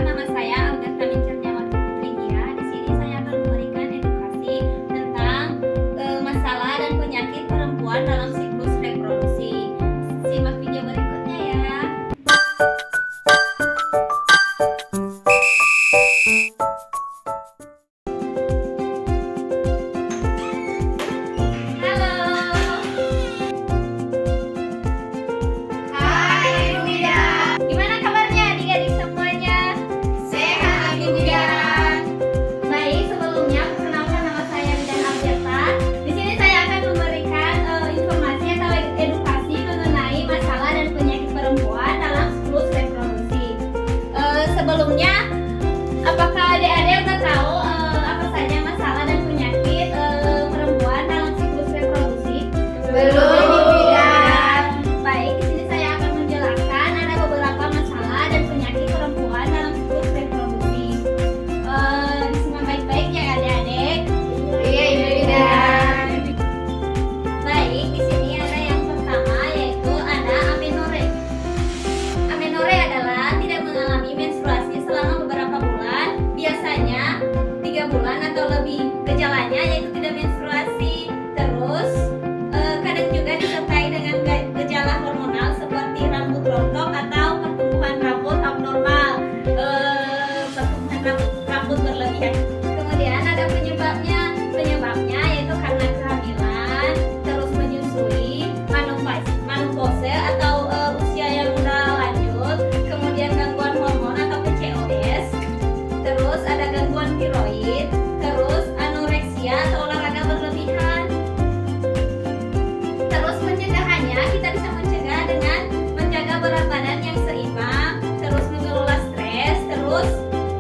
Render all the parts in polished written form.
perkenalkan, nama saya Agatha Mincernyawati Putridia. Di sini saya akan memberikan edukasi tentang masalah dan penyakit perempuan dalam siklus reproduksi. Simak video berikutnya ya. Sebelumnya, apakah adik-adik udah tahu apa saja masalah dan penyakit perempuan dalam siklus reproduksi? Belum. Baik, di sini saya akan menjelaskan ada beberapa masalah dan penyakit perempuan dalam siklus reproduksi. Disimak baik-baik ya adik-adik. Iya, Ibu Bidan. Baik, di sini ada yang pertama yaitu ada amenore. Amenore adalah tidak mengalami menstruasi selama beberapa bulan, biasanya 3 bulan atau lebih. Gejalanya yaitu tidak menstruasi, terus kadang juga disertai dengan gejala hormonal seperti rambut rontok atau pertumbuhan rambut abnormal, pertumbuhan rambut berlebihan. Kemudian ada penyebabnya yaitu karena kehamilan, terus menyusui, menopause atau usia yang udah lanjut, kemudian gangguan hormon atau PCOS, terus ada gangguan tiroid, terus anoreksia atau olahraga berlebihan. Terus pencegahannya kita bisa mencegah dengan menjaga berat badan yang seimbang, terus mengelola stres, terus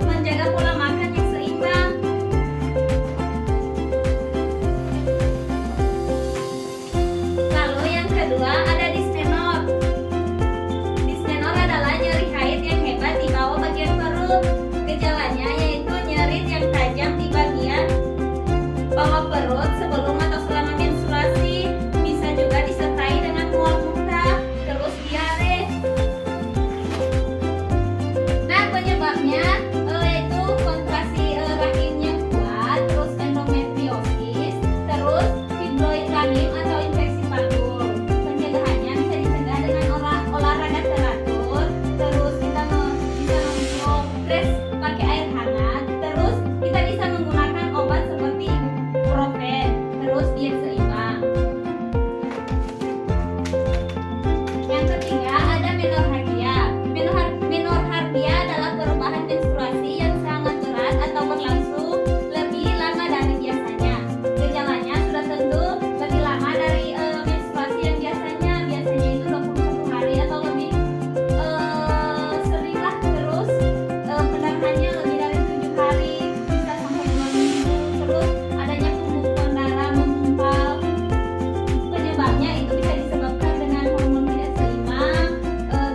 menjaga pola makan yang seimbang. Lalu yang kedua ada dismenor. Dismenor adalah nyeri haid yang hebat di bawah bagian perut. Gejalanya yaitu nyeri yang tajam di bagian bawah perut sebelum atau selama menstruasi, bisa juga disertai dengan mual muntah, terus diare. Nah, penyebabnya yaitu kontraksi rahim yang kuat, terus endometriosis, terus fibroid rahim atau infeksi panggul. Pencegahannya bisa dicegah dengan olahraga teratur, terus kita bisa minum stres pakai air hangat, terus kita bisa menggunakan obat seperti ibuprofen, terus diet seimbang. Yang ketiga ada menorrhagia. Menorrhagia adalah perubahan menstruasi yang sangat berat atau berlangsung lebih lama dari biasanya. Gejalanya sudah tentu lebih lama dari menstruasi yang biasanya itu 21 hari atau lebih sering lah. Terus pendarahannya lebih dari 7 hari, bisa sampai 2 minggu. Terus adanya pembukaan darah menggumpal. Penyebabnya itu bisa disebabkan dengan hormon tidak seimbang,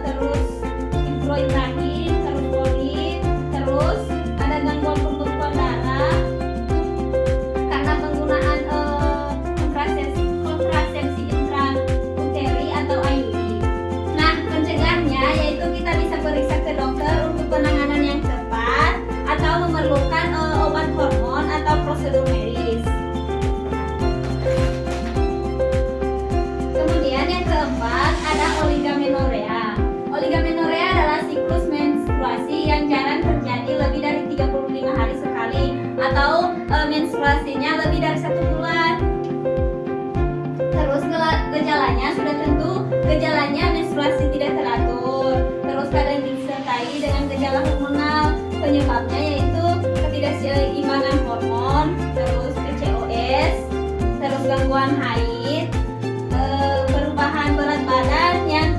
terus fibroid rahim, terus polip, terus ada gangguan pembentukan darah karena penggunaan kontrasepsi intrauteri atau IUI. Nah, pencegahannya yaitu kita bisa periksa ke dokter untuk penanganan yang tepat atau memerlukan obat hormon atau prosedur medis. Kemudian yang keempat ada oligamenorrhea. Oligamenorrhea adalah siklus menstruasi yang jarang terjadi lebih dari 35 hari sekali atau menstruasinya lebih dari 1 bulan. Terus gejalanya sudah tentu gejalanya menstruasi tidak teratur, terus kadang disertai dengan gejala hormonal. Penyebabnya yaitu ketidakseimbangan hormon, terus PCOS, terus gangguan haid, perubahan berat badan yang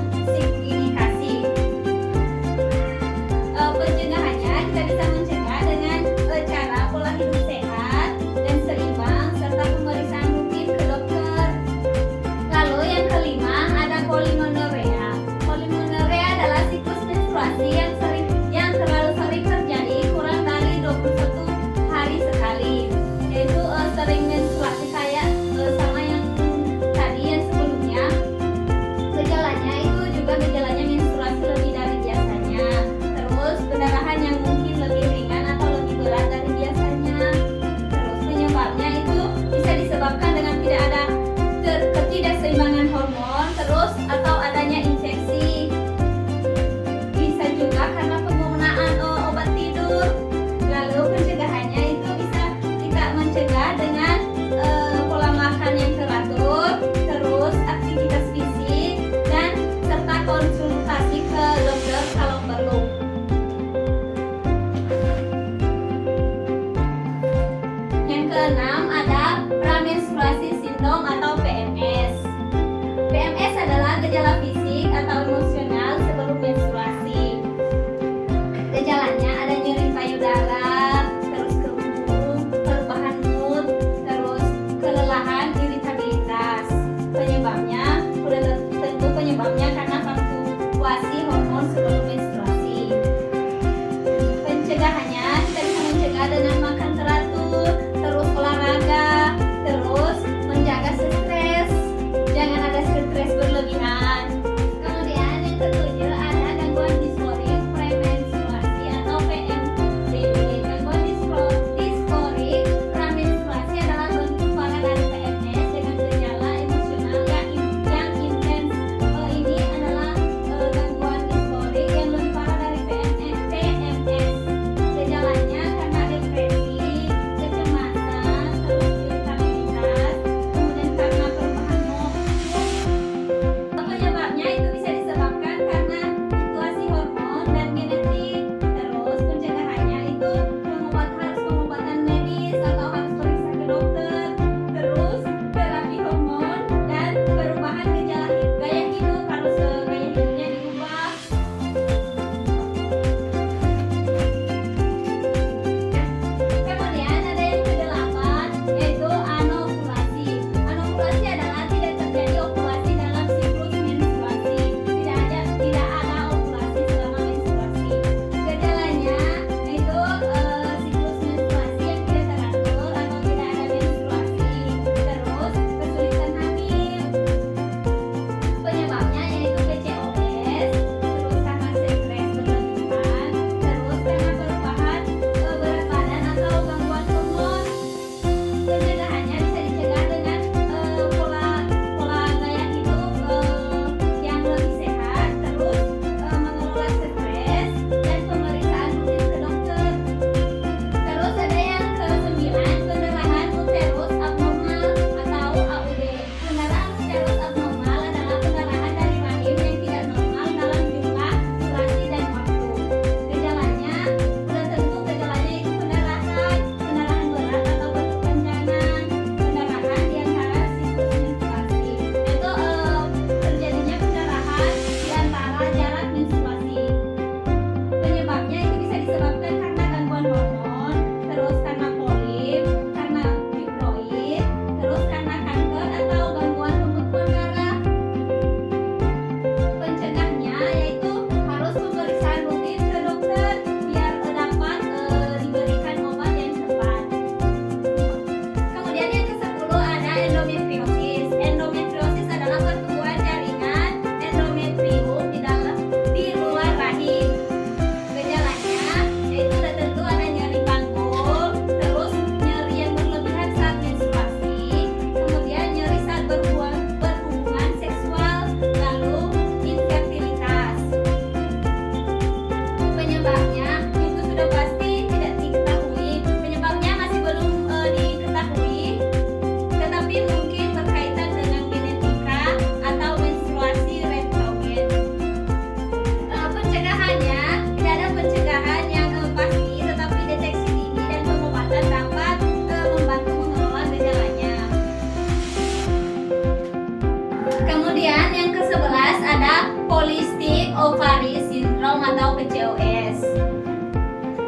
Polycystic Ovary Syndrome atau PCOS.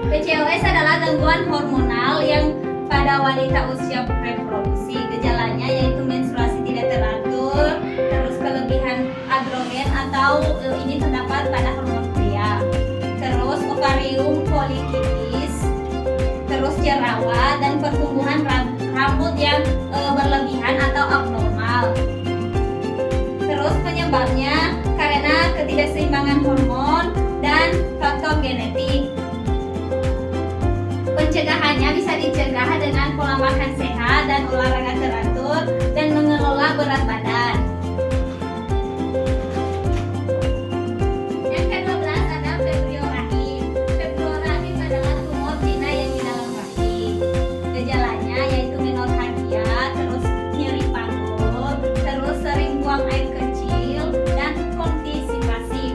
PCOS adalah gangguan hormonal yang pada wanita usia reproduksi. Gejalanya yaitu menstruasi tidak teratur, terus kelebihan androgen atau ini terdapat pada hormon pria. Terus ovarium polikistis, terus jerawat dan pertumbuhan rambut yang berlebihan atau abnormal. Terus penyebabnya karena ketidakseimbangan hormon dan faktor genetik. Pencegahannya bisa dicegah dengan pola makan sehat dan olahraga teratur dan mengelola berat badan. Yang ke-12 ada febrio rahim. Febrio rahim adalah tumor zina yang di dalam rahim. Gejalanya yaitu menorrhagia, terus nyeri panggul, terus sering buang air kecil dan konstipasi.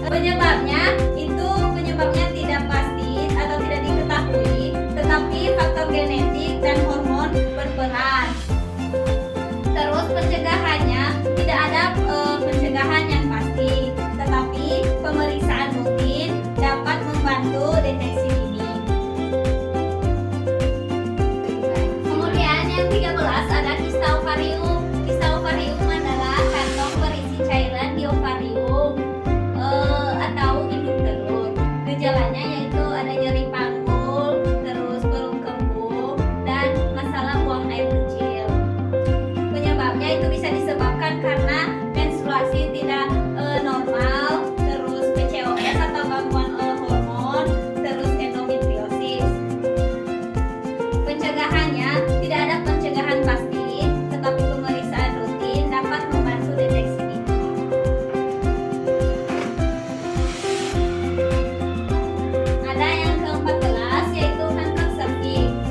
Penyebabnya tidak pasti atau tidak diketahui, tetapi faktor genetik dan hormon berperan. Terus pencegahannya tidak ada pencegahan yang pasti, tetapi pemeriksaan rutin dapat membantu deteksi dini. Kemudian yang 13 ada kista ovarium. Kista ovarium adalah kantong berisi cairan di ovarium atau induk telur. Gejalanya yaitu ada nyeri panggul, terus perut kembung, dan masalah buang air kecil. Penyebabnya itu bisa disebabkan karena menstruasi tidak normal, terus PCOS atau gangguan hormon, terus endometriosis. Pencegahannya tidak ada pencegahan pasti, tetapi pemeriksaan rutin dapat membantu deteksi dini. Ada yang ke-14 yaitu kanker serviks.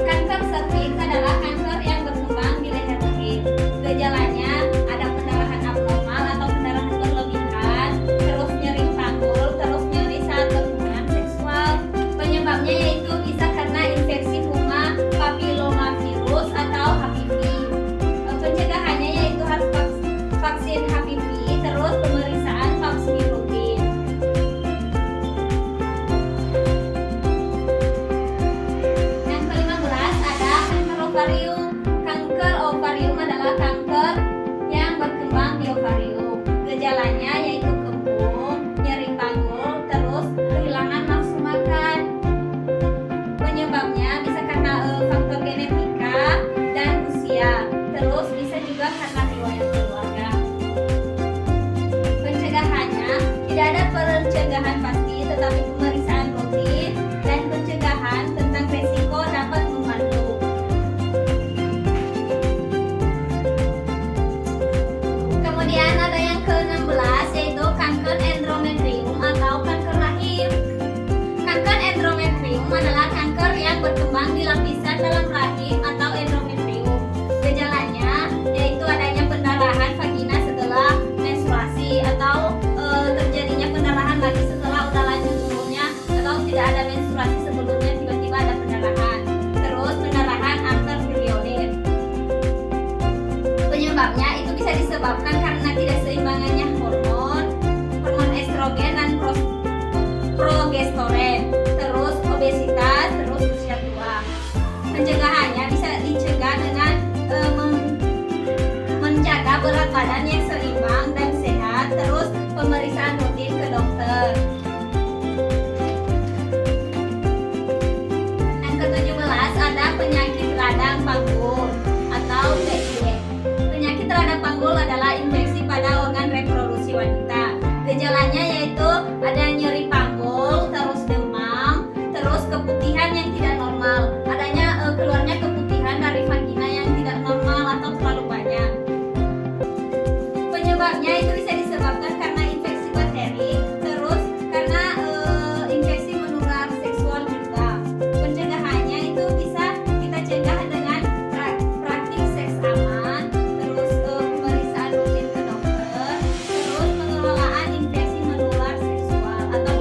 Kanker serviks adalah kanker yang berkembang di leher rahim. Gejalanya ada pendarahan abnormal atau pendarahan berlebihan, terus nyeri panggul, terus nyeri saat berhubungan seksual. Penyebabnya yaitu bisa karena infeksi funga papillomavirus atau HPV. Pencegahannya yaitu harus vaksin HPV, terus pemeriksaan vaksin rutin. Yang ke-15 ada kanker ovarium. Kanker ovarium adalah kanker yang berkembang di ovarium. Gejalanya yaitu kembung, nyeri panggul, terus kehilangan nafsu makan. Penyebabnya bisa karena faktor genetika dan usia. Terus bisa juga karena riwayat keluarga. Pencegahannya tidak ada pencegahan pasti, tetapi pemeriksaan rutin dan pencegahan tentang resiko dapat membantu. Kemudian ada yang ke-16 yaitu kanker endometrium atau kanker rahim. Kanker endometrium adalah kanker yang berkembang di lapisan dalam rahim atau endometrium. Gejalanya yaitu adanya pendarahan vagina setelah menstruasi atau terjadinya pendarahan lagi setelah udah lanjut umurnya, atau tidak ada menstruasi sebelumnya tiba-tiba ada pendarahan. Terus pendarahan antar periode. Penyebabnya itu bisa disebabkan karena tidak seimbangannya hormon estrogen dan progesteron, terus obesitas, terus usia tua. Pencegahannya bisa dicegah dengan menjaga berat badan yang seimbang dan sehat, terus pemeriksaan rutin ke dokter. Yang ke-17 ada penyakit radang panggul atau PID. Penyakit radang panggul adalah infeksi pada organ reproduksi wanita. Gejalanya yaitu ada nyeri panggul, terus demam, terus keputihan yang tidak normal. Adanya keluarnya keputihan dari vagina yang tidak normal atau terlalu banyak. Penyebabnya itu bisa disebabkan karena infeksi bakteri, terus karena infeksi menular seksual juga. Pencegahannya itu bisa kita cegah dengan praktik seks aman, terus pemeriksaan rutin ke dokter, terus pengelolaan infeksi menular seksual atau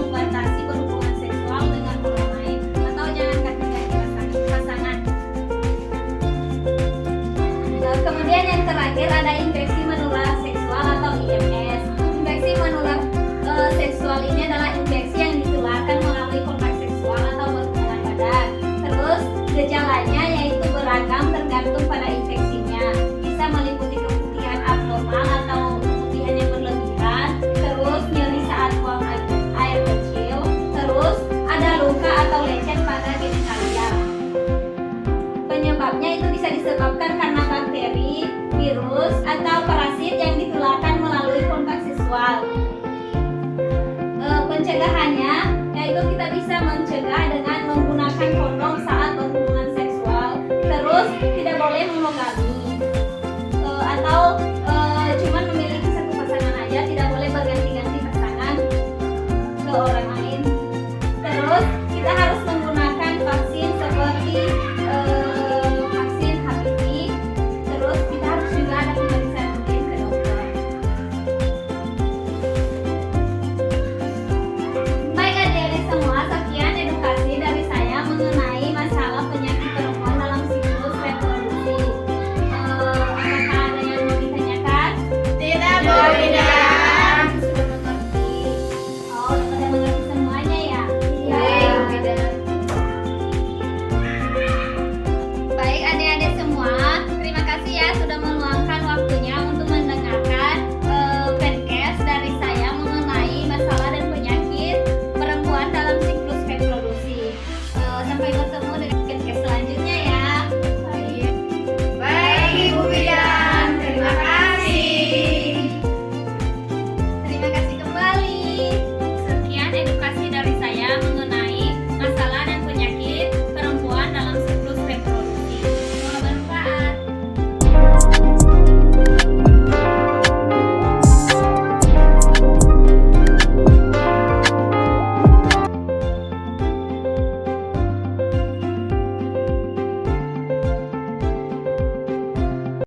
Gejalanya yaitu beragam tergantung pada infeksinya. Bisa meliputi keputihan abnormal atau keputihan yang berlebihan, terus nyeri saat buang air kecil, terus ada luka atau lecet pada genitalia. Penyebabnya itu bisa disebabkan karena bakteri, virus, atau parasit yang ditularkan melalui kontak seksual. Pencegahannya yaitu kita bisa mencegah dengan menggunakan kondom saat berhubungan seksual, terus tidak boleh monogami, atau cuma memiliki satu pasangan aja, tidak boleh berganti-ganti pasangan ke orang lain. Terus kita harus